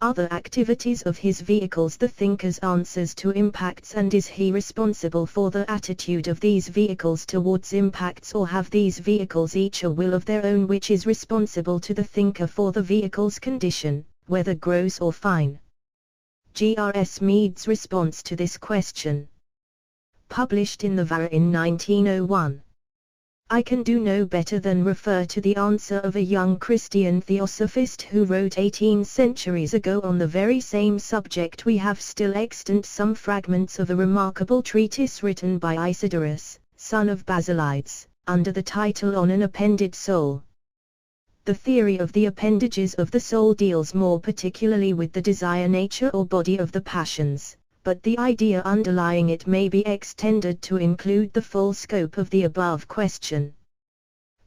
Other activities of his vehicles the thinker's answers to impacts, and is he responsible for the attitude of these vehicles towards impacts, or have these vehicles each a will of their own which is responsible to the thinker for the vehicle's condition, whether gross or fine? R S Mead's response to this question, published in the Vahan in 1901. I can do no better than refer to the answer of a young Christian theosophist who wrote 18 centuries ago on the very same subject. We have still extant some fragments of a remarkable treatise written by Isidorus, son of Basilides, under the title On an Appended Soul. The theory of the appendages of the soul deals more particularly with the desire nature or body of the passions, but the idea underlying it may be extended to include the full scope of the above question.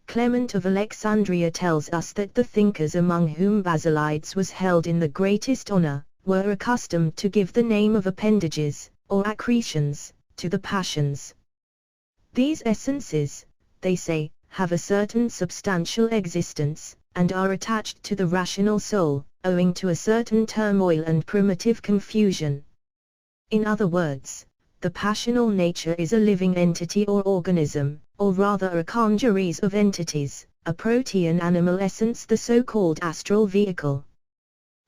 Clement of Alexandria tells us that the thinkers among whom Basilides was held in the greatest honor, were accustomed to give the name of appendages, or accretions, to the passions. These essences, they say, have a certain substantial existence, and are attached to the rational soul, owing to a certain turmoil and primitive confusion. In other words, the passional nature is a living entity or organism, or rather a congeries of entities, a protean animal essence, the so-called astral vehicle.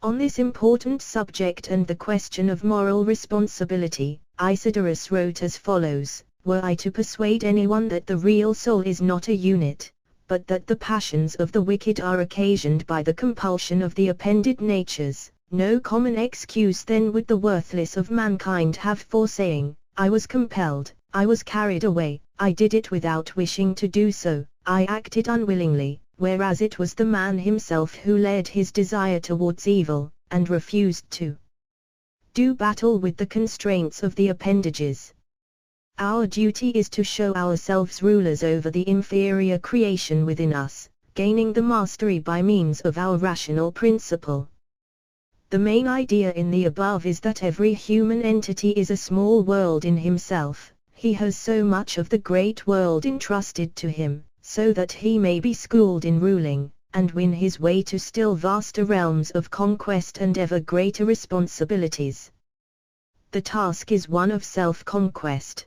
On this important subject and the question of moral responsibility, Isidorus wrote as follows: were I to persuade anyone that the real soul is not a unit, but that the passions of the wicked are occasioned by the compulsion of the appended natures, no common excuse then would the worthless of mankind have for saying, I was compelled, I was carried away, I did it without wishing to do so, I acted unwillingly, whereas it was the man himself who led his desire towards evil, and refused to do battle with the constraints of the appendages. Our duty is to show ourselves rulers over the inferior creation within us, gaining the mastery by means of our rational principle. The main idea in the above is that every human entity is a small world in himself. He has so much of the great world entrusted to him, so that he may be schooled in ruling, and win his way to still vaster realms of conquest and ever greater responsibilities. The task is one of self-conquest.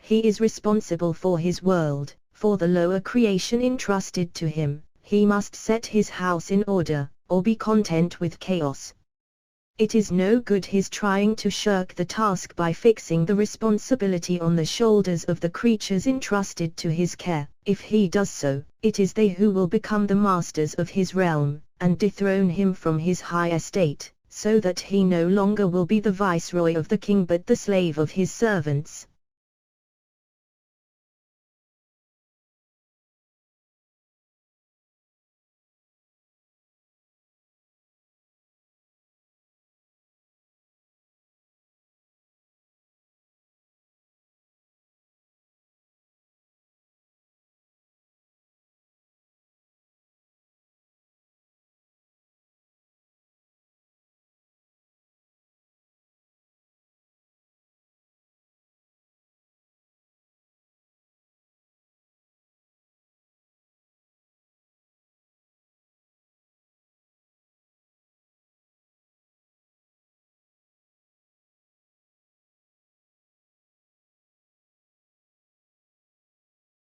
He is responsible for his world, for the lower creation entrusted to him. He must set his house in order, or be content with chaos. It is no good his trying to shirk the task by fixing the responsibility on the shoulders of the creatures entrusted to his care. If he does so, it is they who will become the masters of his realm, and dethrone him from his high estate, so that he no longer will be the viceroy of the king but the slave of his servants.